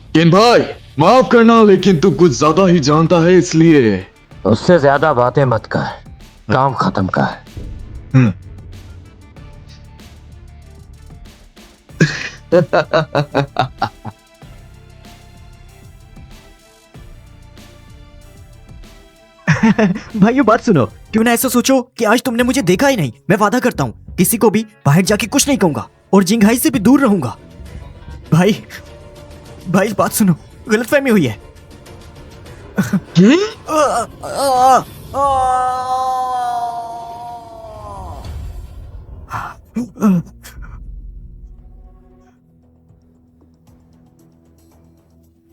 किन भाई, माफ करना लेकिन तू कुछ ज्यादा ही जानता है इसलिए। उससे ज्यादा बातें मत कर, काम खत्म कर। हम्म। भाई ये बात सुनो, क्यों ना ऐसा सोचो कि आज तुमने मुझे देखा ही नहीं। मैं वादा करता हूँ किसी को भी बाहर जाके कुछ नहीं कहूंगा और जिंघाई से भी दूर रहूंगा। भाई भाई बात सुनो, गलतफहमी हुई है।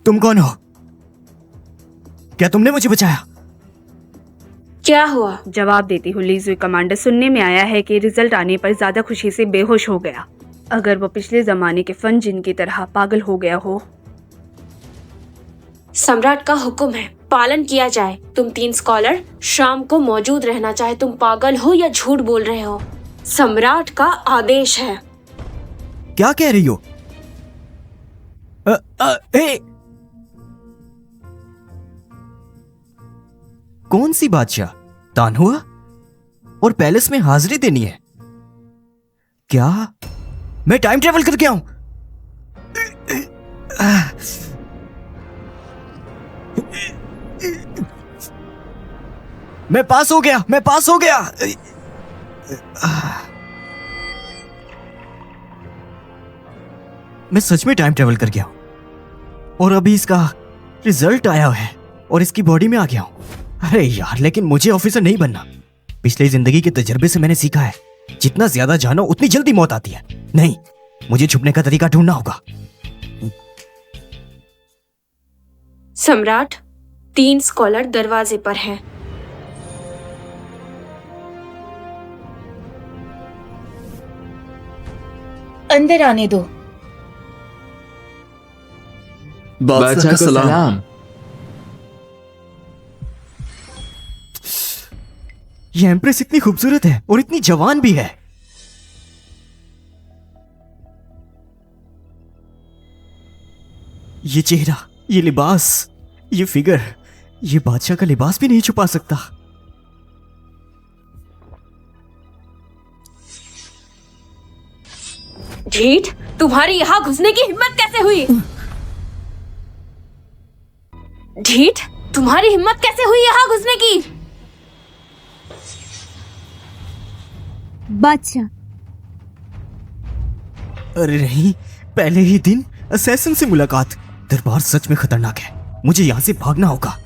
तुम कौन हो? क्या तुमने मुझे बचाया? क्या हुआ? जवाब देती हूँ लीजुई कमांडर। सुनने में आया है कि रिजल्ट आने पर ज्यादा खुशी से बेहोश हो गया। अगर वो पिछले जमाने के फन जिन की तरह पागल हो गया हो। सम्राट का हुक्म है, पालन किया जाए। तुम 3 स्कॉलर शाम को मौजूद रहना, चाहे तुम पागल हो या झूठ बोल रहे हो। सम्राट का आदेश है। क्या कह रही हो? ए! कौन सी बादशाह? तानहुआ? और पैलेस में हाजिरी देनी है? क्या मैं टाइम ट्रेवल करके आऊं? मैं पास हो गया, मैं पास हो गया। मैं सच में टाइम ट्रेवल कर गया हूं और अभी इसका रिजल्ट आया है और इसकी बॉडी में आ गया हूं। अरे यार, लेकिन मुझे ऑफिसर नहीं बनना। पिछली जिंदगी के तजर्बे से मैंने सीखा है, जितना ज्यादा जानो उतनी जल्दी मौत आती है। नहीं, मुझे छुपने का तरीका ढूंढना होगा। सम्राट, 3 स्कॉलर दरवाजे पर हैं। अंदर आने दो। बादशाह का सलाम। ये एम्प्रेस इतनी खूबसूरत है और इतनी जवान भी है। ये चेहरा, ये लिबास, ये फिगर, ये बादशाह का लिबास भी नहीं छुपा सकता। ढीठ, तुम्हारी यहाँ घुसने की हिम्मत कैसे हुई? ढीठ, तुम्हारी हिम्मत कैसे हुई यहाँ घुसने की? बादशाह, अरे नहीं, पहले ही दिन असैसिन से मुलाकात। दरबार सच में खतरनाक है, मुझे यहाँ से भागना होगा।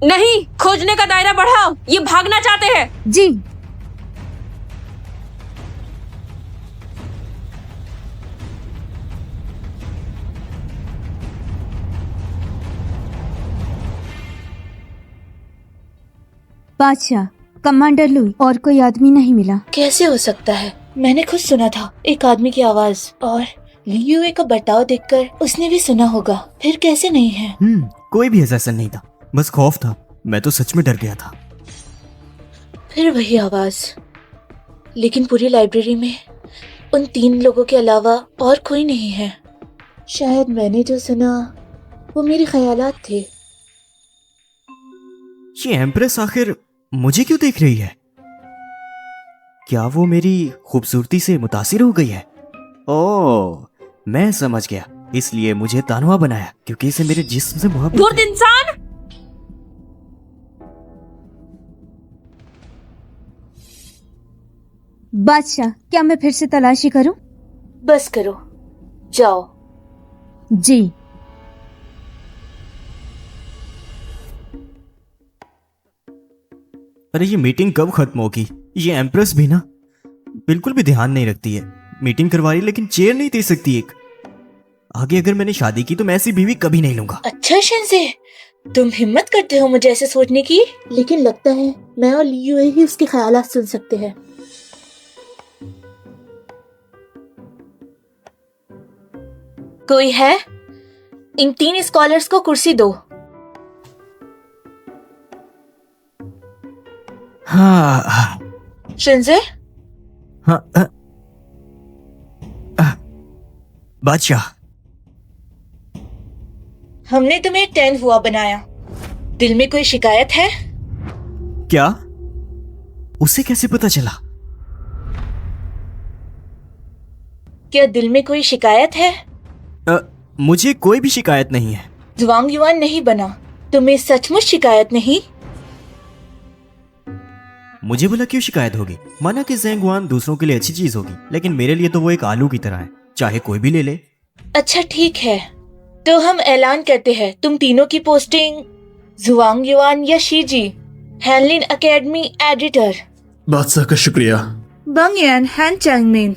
नहीं, खोजने का दायरा बढ़ाओ। ये भागना चाहते हैं। जी। बादशाह, कमांडर लुई और कोई आदमी नहीं मिला। कैसे हो सकता है? मैंने खुद सुना था एक आदमी की आवाज, और लियुए का बर्ताव देखकर उसने भी सुना होगा। फिर कैसे नहीं है? कोई भी असैसिन नहीं था, बस खौफ था। मैं तो सच में डर गया था। फिर वही आवाज, लेकिन पूरी लाइब्रेरी में उन 3 लोगों के अलावा और कोई नहीं है। शायद मैंने जो सुना वो मेरे ख्यालात थे। ये एम्प्रेस आखिर मुझे क्यों देख रही है? क्या वो मेरी खूबसूरती से मुतासिर हो गई है? ओह, मैं समझ गया। इसलिए मुझे तानवा बनाया, क्योंकि इसे मेरे जिस्म से मोहब्बत धूर्त है। इंसान! बादशाह, क्या मैं फिर से तलाशी करूं? बस करो, जाओ। जी। अरे ये मीटिंग कब खत्म होगी? ये एम्प्रेस भी ना बिल्कुल भी ध्यान नहीं रखती है। मीटिंग करवा रही लेकिन चेयर नहीं दे सकती एक। आगे अगर मैंने शादी की तो मैं ऐसी बीवी कभी नहीं लूंगा। अच्छा शिनज़े, तुम हिम्मत करते हो मुझे ऐसे सोचने की, लेकिन लगता है मैं और लियुए ही उसके ख्यालात सुन सकते हैं। कोई है? इन 3 स्कॉलर्स को कुर्सी दो। हाँ शिनज़े, हाँ। बादशाह, हमने तुम्हें 10 हुआ बनाया। दिल में कोई शिकायत है? क्या? उसे कैसे पता चला? क्या दिल में कोई शिकायत है? मुझे कोई भी शिकायत नहीं है। जुआंग युआन नहीं बना, तुम्हें सचमुच शिकायत नहीं? मुझे भला क्यों शिकायत होगी? माना कि ज़ेंगुआन दूसरों के लिए अच्छी चीज होगी, लेकिन मेरे लिए तो वो एक आलू की तरह है, चाहे कोई भी ले ले। अच्छा ठीक है, तो हम ऐलान करते हैं तुम तीनों की पोस्टिंग जुआंग युआन या शीजी, हैनलिन एकेडमी एडिटर। बादशाह का शुक्रिया। बंगयान हैन चांगमिन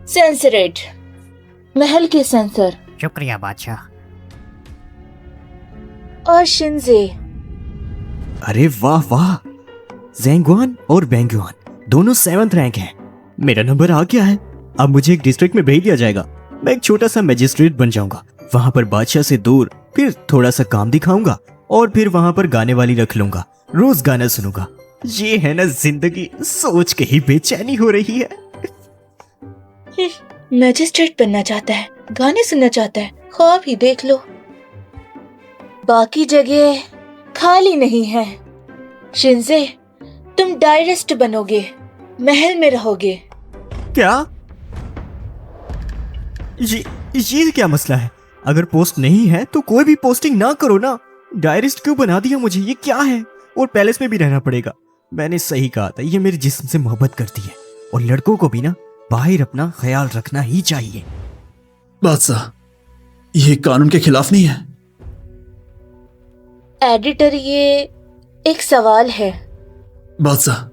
सेंसरेट, महल के सेंसर। शुक्रिया बादशाह। और शिंजे। अरे वाह वाह, ज़ेंगुआन और बेंगुआन दोनों 7th रैंक हैं। मेरा नंबर आ गया है। अब मुझे एक डिस्ट्रिक्ट में भेज दिया जाएगा। मैं एक छोटा सा मैजिस्ट्रेट बन जाऊंगा, वहां पर बादशाह से दूर, फिर थोड़ा सा काम दिखाऊंगा और फिर वहां पर गाने वाली रख लूंगा, रोज गाना सुनूंगा। ये है ना जिंदगी, सोच के ही बेचैनी हो रही है। मैजिस्ट्रेट बनना चाहता है, गाने सुनना चाहता है, ख्वाब ही देख लो। बाकी जगह खाली नहीं है। शिंजे, तुम डायरेस्ट बनोगे, महल में रहोगे। क्या? ये क्या मसला है? अगर पोस्ट नहीं है तो कोई भी पोस्टिंग ना करो ना। डायरेस्ट क्यों बना दिया मुझे? ये क्या है? और पैलेस में भी रहना पड़ेगा। मैंने सही कहा था, ये मेरे जिस्म से मोहब्बत करती है, और लड़कों को भी ना बाहर अपना ख्याल रखना ही चाहिए। बादशाह, ये कानून के खिलाफ नहीं है। एडिटर, ये एक सवाल है। बादशाह,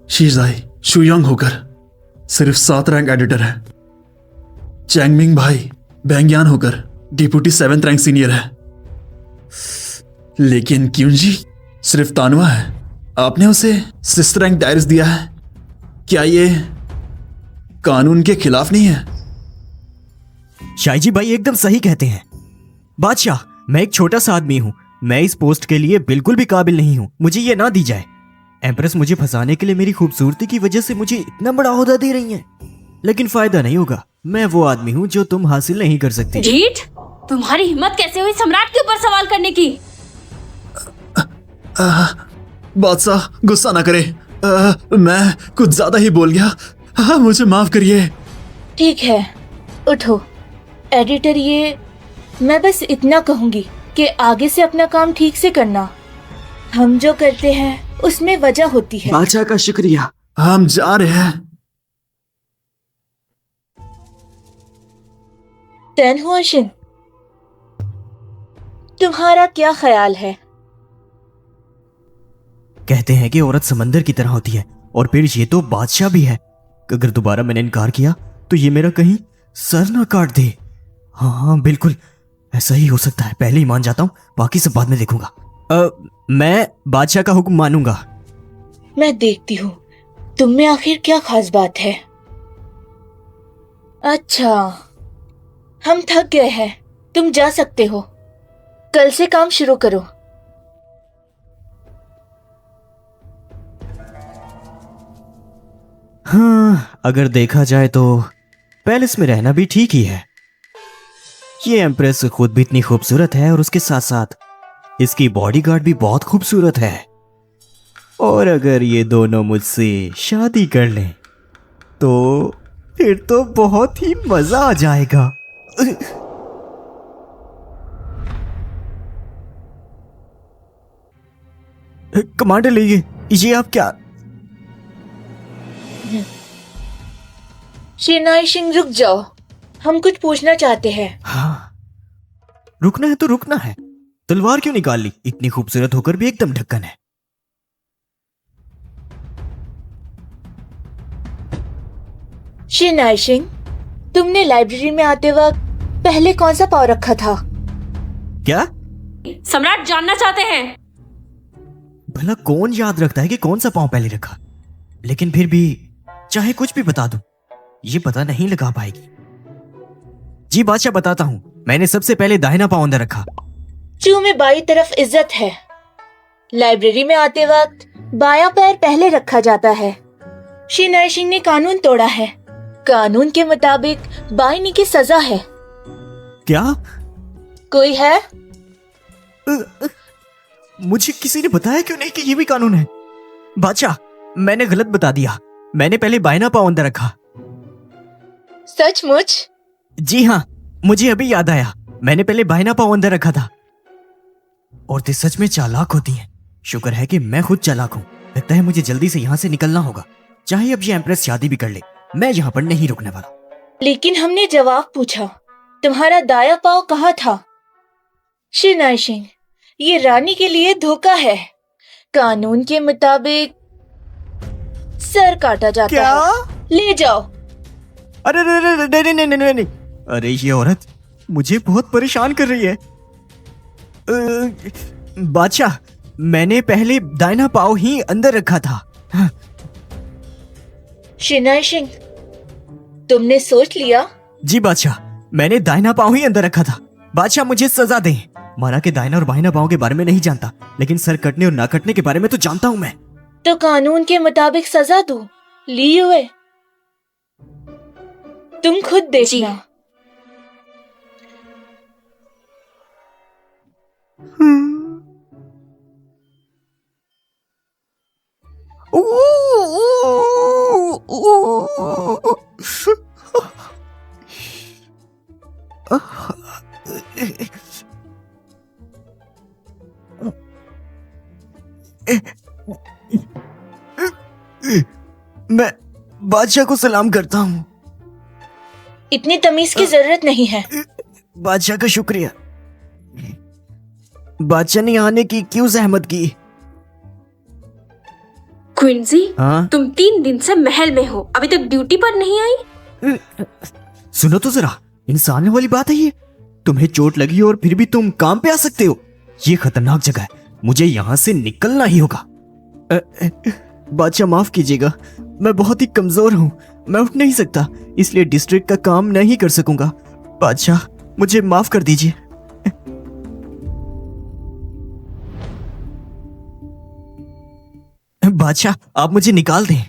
शीजाई शुयांग होकर सिर्फ 7 रैंक एडिटर है। चैंगमिंग भाई बेंगयान होकर डिप्यूटी 7th रैंक सीनियर है। लेकिन क्यों जी सिर्फ तानवा है? आपने उसे 6th रैंक डायरेस्ट दिया है। क्या ये कानून के खिलाफ नहीं है? शाहजी भाई एकदम सही कहते हैं। बादशाह, मैं एक छोटा सा आदमी हूँ, मैं इस पोस्ट के लिए बिल्कुल भी काबिल नहीं हूँ। मुझे ये ना दी जाए। एम्प्रेस मुझे फंसाने के लिए मेरी खूबसूरती की वजह से मुझे इतना बड़ा ओहदा दे रही हैं, लेकिन फायदा नहीं होगा। मैं वो आदमी हूँ जो तुम हासिल नहीं कर सकती। ढीठ, तुम्हारी हिम्मत कैसे हुई सम्राट के ऊपर सवाल करने की? बादशाह गुस्सा ना करे, मैं कुछ ज्यादा ही बोल गया। मुझे माफ करिए। ठीक है, उठो। एडिटर, ये मैं बस इतना कहूंगी कि आगे से अपना काम ठीक से करना। हम जो करते हैं उसमें वजह होती है। बादशाह का शुक्रिया। हम जा रहे हैं। तेनहुआशिन, तुम्हारा क्या ख्याल है? कहते हैं कि औरत समंदर की तरह होती है, और फिर ये तो बादशाह भी है। अगर दोबारा मैंने इनकार किया तो ये मेरा कहीं सर ना काट दे। हाँ बिल्कुल, ऐसा ही हो सकता है। पहले ही मान जाता हूँ, बाकी सब बाद में देखूंगा। मैं बादशाह का हुक्म मानूंगा। मैं देखती हूँ तुम में आखिर क्या खास बात है। अच्छा, हम थक गए हैं, तुम जा सकते हो। कल से काम शुरू करो। हाँ, अगर देखा जाए तो पैलेस में रहना भी ठीक ही है। ये एम्प्रेस खुद भी इतनी खूबसूरत है, और उसके साथ साथ इसकी बॉडीगार्ड भी बहुत खूबसूरत है। और अगर ये दोनों मुझसे शादी कर लें तो फिर तो बहुत ही मजा आ जाएगा। कमांडर लीजिए, ये आप क्या? शिनाई सिंह, रुक जाओ, हम कुछ पूछना चाहते हैं। हाँ, रुकना है तो रुकना है। तलवार क्यों निकाल ली? इतनी खूबसूरत होकर भी एकदम ढक्कन है। शिनाई सिंह, तुमने लाइब्रेरी में आते वक्त पहले कौन सा पाँव रखा था? क्या? सम्राट जानना चाहते हैं। भला कौन याद रखता है कि कौन सा पाँव पहले रखा? लेकिन फिर भी चाहे कुछ भी बता दूं, ये पता नहीं लगा पाएगी। जी बादशाह, बताता हूं। मैंने सबसे पहले दाहिना पाँव अंदर रखा। चू में बाई तरफ इज्जत है। लाइब्रेरी में आते वक्त बायां पैर पहले रखा जाता है। शिनाई सिंह ने कानून तोड़ा है। कानून के मुताबिक बाईनी की सजा है। क्या? कोई है? मुझे किसी ने बताया क्यों नहीं कि ये भी कानून है? बादशाह, मैंने गलत बता दिया। मैंने पहले बाइना पाव अंदर रखा। सचमुच? जी हाँ, मुझे अभी याद आया। मैंने पहले बाइना पाव अंदर रखा था। औरतें सच में चालाक होती हैं। शुक्र है कि मैं खुद चालाक हूँ। लगता है मुझे जल्दी से यहाँ से निकलना होगा। चाहे अब ये एम्प्रेस शादी भी कर ले, मैं यहाँ पर नहीं रुकने वाला। लेकिन हमने जवाब पूछा, तुम्हारा दाया पाव कहाँ था? शिनाइशिंग, ये रानी के लिए धोखा है। कानून के मुताबिक सर काटा जाता क्या? है। ले जाओ। अरे नहीं। अरे ये औरत मुझे बहुत परेशान कर रही है। बादशाह, मैंने पहले दाहिना पाव ही अंदर रखा था। हाँ। शिनाइशिंग, तुमने सोच लिया? जी बादशाह, मैंने दाहिना पाव ही अंदर रखा था। बादशाह, मुझे सजा दें। माना के दाहिना और बाहिना पाव के बारे में नहीं जानता, लेकिन सर कटने और ना कटने के बारे में तो जानता हूं मैं। तो कानून के मुताबिक सजा दो। ली हुए तुम खुद देखना। मैं बादशाह को सलाम करता हूँ। इतनी तमीज की जरूरत नहीं है। बादशाह का शुक्रिया। बादशाह ने आने की क्यों जहमत की? क्विंसी, हाँ? तुम 3 दिन से महल में हो, अभी तक ड्यूटी पर नहीं आई? सुनो तो जरा, इंसान वाली बात है ये। तुम्हें चोट लगी और फिर भी तुम काम पे आ सकते हो? ये खतरनाक जगह है। मुझे यहाँ से निकलना ही होगा। बादशाह माफ कीजिएगा, मैं बहुत ही कमजोर हूँ। मैं उठ नहीं सकता, इसलिए डिस्ट्रिक्ट का काम नहीं कर सकूंगा। बादशाह, मुझे माफ कर दीजिए। बादशाह, आप मुझे निकाल दें।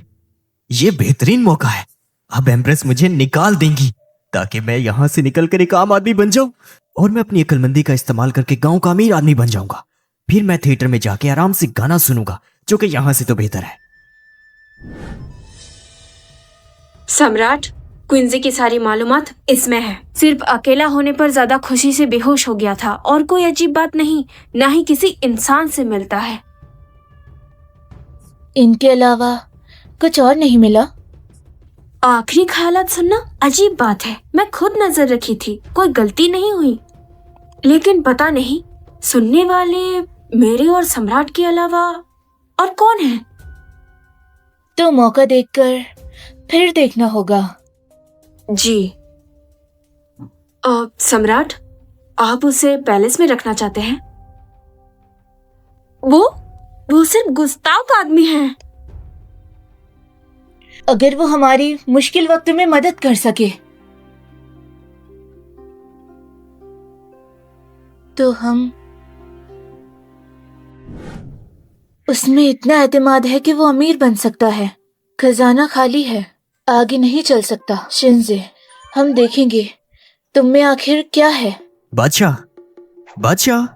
ये बेहतरीन मौका है। अब एम्प्रेस मुझे निकाल देंगी ताकि मैं यहां से निकलकर एक आम आदमी बन जाऊं और मैं अपनी अक्लमंदी का इस्तेमाल करके गांव का अमीर आदमी बन जाऊंगा। फिर मैं थिएटर में जाके आराम से गाना सुनूंगा, जो कि यहां से तो बेहतर है। सम्राट, क्विंसी की सारी मालूमात इसमें है। सिर्फ अकेला होने पर ज्यादा खुशी से बेहोश हो गया था और कोई अजीब बात नहीं, ना ही किसी इंसान से मिलता है। इनके अलावा कुछ और नहीं मिला? आखिरी ख्यालात सुनना अजीब बात है। मैं खुद नजर रखी थी, कोई गलती नहीं हुई। लेकिन पता नहीं सुनने वाले मेरे और सम्राट के अलावा और कौन है? तो मौका देखकर फिर देखना होगा। जी। सम्राट, आप उसे पैलेस में रखना चाहते हैं? वो सिर्फ गुस्ताख आदमी है। अगर वो हमारी मुश्किल वक्त में मदद कर सके तो हम उसमें इतना एतमाद है कि वो अमीर बन सकता है। खजाना खाली है, आगे नहीं चल सकता। शिंजे, हम देखेंगे तुम में आखिर क्या है। बादशाह, बादशाह।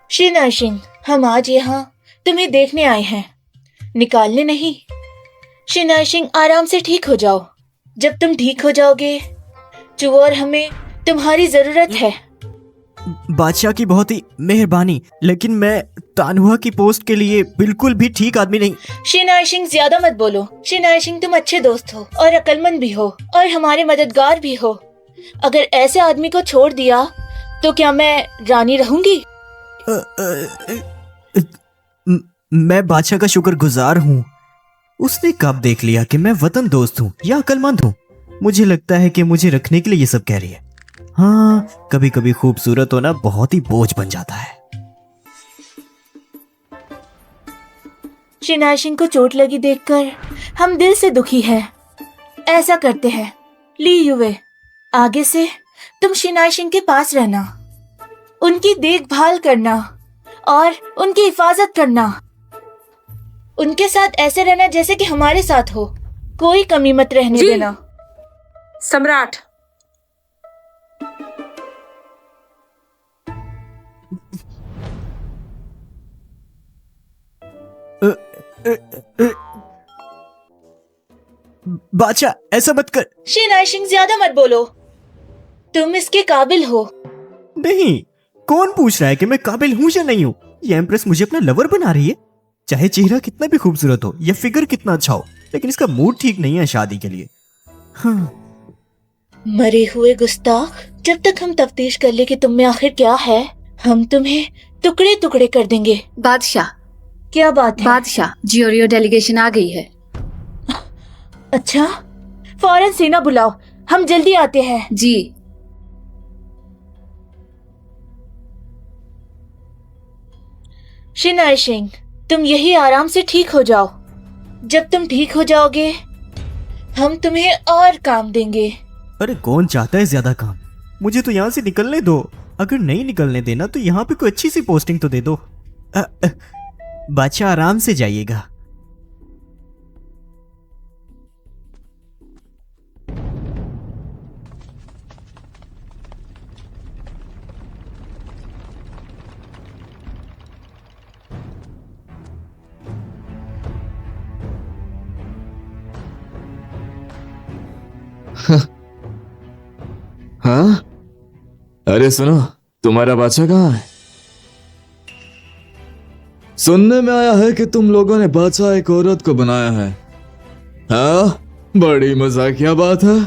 शिनाशिंग, हम आज यहाँ तुम्हें देखने आए हैं, निकालने नहीं। शिनाशिंग, आराम से ठीक हो जाओ। जब तुम ठीक हो जाओगे चू और हमें तुम्हारी जरूरत है। बादशाह की बहुत ही मेहरबानी, लेकिन मैं तानहुआ की पोस्ट के लिए बिल्कुल भी ठीक आदमी नहीं। शिनाशिंग, ज्यादा मत बोलो। शिनाशिंग, तुम अच्छे दोस्त हो और अक्लमंद भी हो और हमारे मददगार भी हो। अगर ऐसे आदमी को छोड़ दिया तो क्या मैं रानी रहूंगी? मैं बादशाह का शुक्रगुजार हूँ। उसने कब देख लिया कि मैं वतन दोस्त हूँ या अक्लमंद हूँ। मुझे लगता है कि मुझे रखने के लिए ये सब कह रही है। हाँ, कभी कभी खूबसूरत होना बहुत ही बोझ बन जाता है। शिनाशिंग को चोट लगी देखकर हम दिल से दुखी हैं। ऐसा करते हैं, ली युवे, आगे से तुम शिनाशिंग के पास रहना, उनकी देखभाल करना और उनकी हिफाजत करना। उनके साथ ऐसे रहना जैसे कि हमारे साथ हो, कोई कमी मत रहने जी। देना। सम्राट, बादशाह ऐसा मत कर। शिनाइशिंग ज्यादा मत बोलो, तुम इसके काबिल हो। नहीं, कौन पूछ रहा है कि मैं काबिल हूं या नहीं हूं? ये एम्प्रेस मुझे अपना लवर बना रही है। चाहे चेहरा कितना भी खूबसूरत हो या फिगर कितना अच्छा हो, लेकिन इसका मूड ठीक नहीं है शादी के लिए। हाँ। मरे हुए गुस्ताख, जब तक हम तफ्तीश कर ले कि तुम में आखिर क्या है, हम तुम्हें टुकड़े टुकड़े कर देंगे। बादशाह, क्या बात है? बादशाह, जियोरियो डेलीगेशन आ गई है। अच्छा, फौरन सीना बुलाओ, हम जल्दी आते हैं। जी। शिनाइशिंग, तुम यही आराम से ठीक हो जाओ। जब तुम ठीक हो जाओगे, हम तुम्हें और काम देंगे। अरे कौन चाहता है ज्यादा काम? मुझे तो यहाँ से निकलने दो। अगर नहीं निकलने देना तो यहाँ पे कोई अच्छी सी पोस्टिंग तो दे दो। बादशाह आराम से जाइएगा। हाँ? अरे सुनो, तुम्हारा बादशाह कहाँ है? सुनने में आया है कि तुम लोगों ने बादशाह एक औरत को बनाया है। हाँ, बड़ी मजाकिया बात है।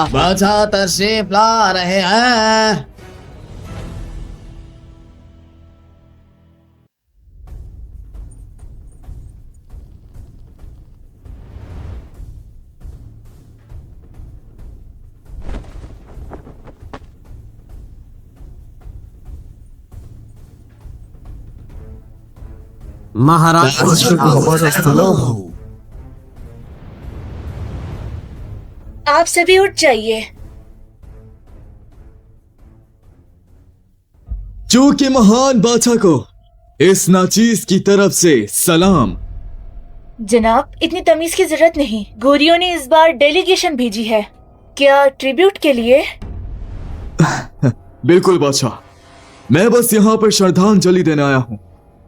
बादशाह तशरीफ ला रहे हैं। महाराज, आप सभी उठ जाइए। चू के महान बादशाह को इस नाचीज की तरफ से सलाम। जनाब, इतनी तमीज की जरूरत नहीं। गोरियों ने इस बार डेलीगेशन भेजी है। क्या ट्रिब्यूट के लिए? बिल्कुल बादशाह, मैं बस यहाँ पर श्रद्धांजलि देने आया हूँ।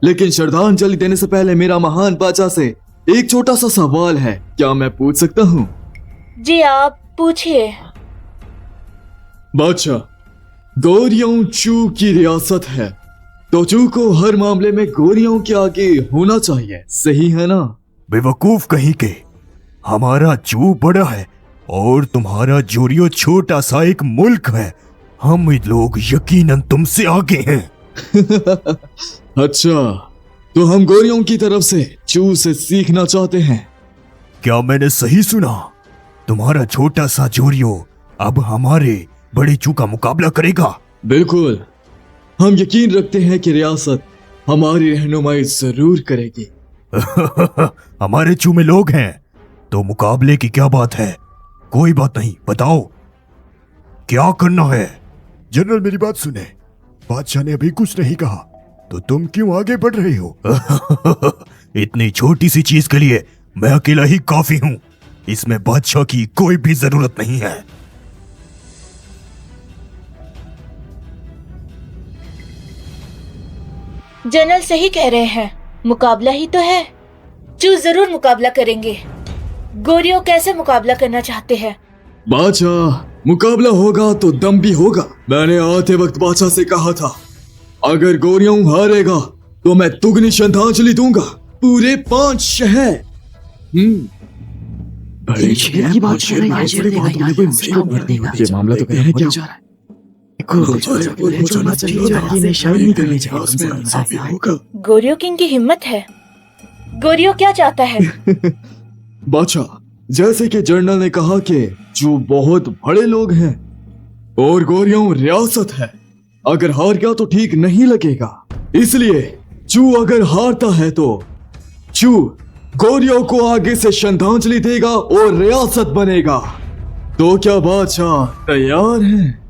लेकिन श्रद्धांजलि देने से पहले मेरा महान बादशाह से एक छोटा सा सवाल है, क्या मैं पूछ सकता हूँ? जी, आप पूछिए। बादशाह, गोरियों चू की रियासत है, तो चू को हर मामले में गोरियों के आगे होना चाहिए, सही है ना? बेवकूफ कहीं के, हमारा चू बड़ा है और तुम्हारा जोरियो छोटा सा एक मुल्क है। हम लोग यकीनन तुमसे आगे हैं। अच्छा, तो हम गोरियों की तरफ से चू से सीखना चाहते हैं। क्या मैंने सही सुना? तुम्हारा छोटा सा जोरियो अब हमारे बड़े चू का मुकाबला करेगा? बिल्कुल, हम यकीन रखते हैं कि रियासत हमारी रहनुमाई जरूर करेगी। हमारे चू में लोग हैं तो मुकाबले की क्या बात है? कोई बात नहीं, बताओ क्या करना है? जनरल, मेरी बात सुने, बादशाह ने अभी कुछ नहीं कहा, तो तुम क्यों आगे बढ़ रहे हो? इतनी छोटी सी चीज के लिए मैं अकेला ही काफी हूं। इसमें बादशाह की कोई भी जरूरत नहीं है। जनरल सही कह रहे हैं, मुकाबला ही तो है। चू जरूर मुकाबला करेंगे। गोरियों कैसे मुकाबला करना चाहते हैं? बादशाह, मुकाबला होगा तो दम भी होगा। मैंने आते वक्त बादशाह से कहा था, अगर गोरियों हारेगा तो मैं दुगनी श्रद्धांजलि दूंगा, पूरे 5 शहर। बड़ी शहर की बात कर रहे हैं, ये मामला तो कहने क्या जा रहा है? गोरियो किंग की हिम्मत है। गोरियो क्या चाहता है? बादशाह, जैसे कि जनरल ने कहा कि जो बहुत बड़े लोग हैं और गोरियों रियासत है, अगर हार गया तो ठीक नहीं लगेगा। इसलिए चू अगर हारता है तो चू गोरियों को आगे से श्रद्धांजलि देगा और रियासत बनेगा। तो क्या बादशाह तैयार हैं?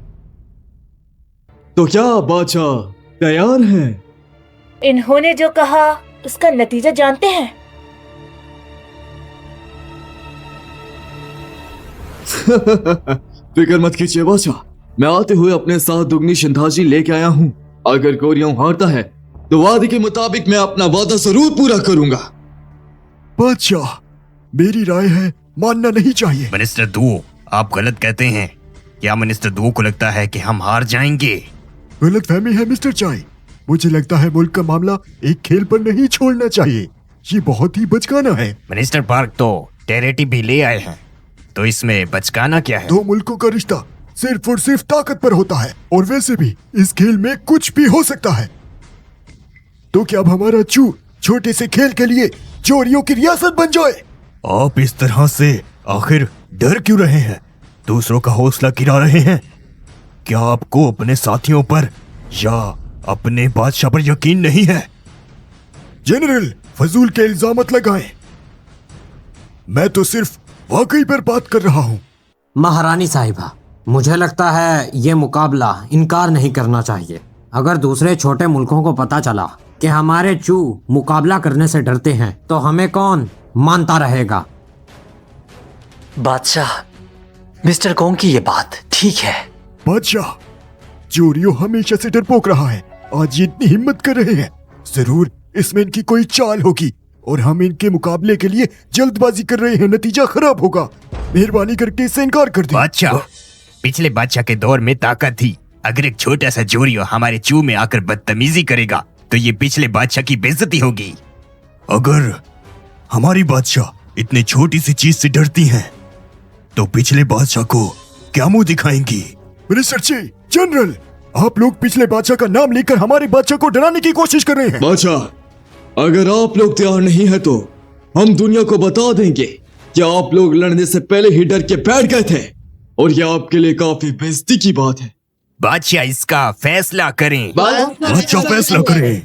तो क्या बादशाह तैयार हैं? इन्होंने जो कहा उसका नतीजा जानते हैं। फिक्र मत कीजिए बादशाह, मैं आते हुए अपने साथ दुगनी श्रद्धांजलि लेके आया हूँ। अगर गोरियों हारता है तो वादे के मुताबिक मैं अपना वादा जरूर पूरा करूंगा। बादशाह, मेरी राय है मानना नहीं चाहिए। मिनिस्टर दुओ, आप गलत कहते हैं। क्या मिनिस्टर दुओ को लगता है कि हम हार जाएंगे? गलत फहमी है मिस्टर चाय। मुझे लगता है मुल्क का मामला एक खेल पर नहीं छोड़ना चाहिए। ये बहुत ही बचकाना है। मिनिस्टर पार्क तो टेरिटरी भी ले आए हैं, तो इसमें बचकाना क्या है? दो मुल्कों का रिश्ता सिर्फ और सिर्फ ताकत पर होता है, और वैसे भी इस खेल में कुछ भी हो सकता है। तो क्या अब हमारा चू छोटे से खेल के लिए चोरियों की रियासत बन जाए? आप इस तरह से आखिर डर क्यों रहे हैं? दूसरों का हौसला गिरा रहे हैं? क्या आपको अपने साथियों पर या अपने बादशाह पर यकीन नहीं है? जनरल, फजूल के इल्जाम मत लगाएं। मैं तो सिर्फ वाकई पर बात कर रहा हूं। महारानी साहिबा, मुझे लगता है ये मुकाबला इनकार नहीं करना चाहिए। अगर दूसरे छोटे मुल्कों को पता चला कि हमारे चू मुकाबला करने से डरते हैं तो हमें कौन मानता रहेगा? बादशाह, मिस्टर कोंग की ये बात ठीक है। बादशाह, जोरियो हमेशा से डरपोक रहा है, आज ये इतनी हिम्मत कर रहे हैं। जरूर इसमें इनकी कोई चाल होगी और हम इनके मुकाबले के लिए जल्दबाजी कर रहे हैं। नतीजा खराब होगा। मेहरबानी करके इससे इनकार कर दें। बादशाह, पिछले बादशाह के दौर में ताकत थी। अगर एक छोटा सा जोरियो हमारे चू में आकर बदतमीजी करेगा तो ये पिछले बादशाह की बेइज्जती होगी। अगर हमारी बादशाह इतनी छोटी सी चीज से डरती हैं, तो पिछले बादशाह को क्या मुंह दिखाएंगी? मिनिस्टर जी, जनरल, आप लोग पिछले बादशाह का नाम लेकर हमारे बादशाह को डराने की कोशिश कर रहे हैं। बादशाह, अगर आप लोग तैयार नहीं है तो हम दुनिया को बता देंगे कि आप लोग लड़ने से पहले ही डर के बैठ गए थे, और यह आपके लिए काफी बेइज्जती की बात है। बादशाह इसका फैसला करें। बादशाह फैसला करें।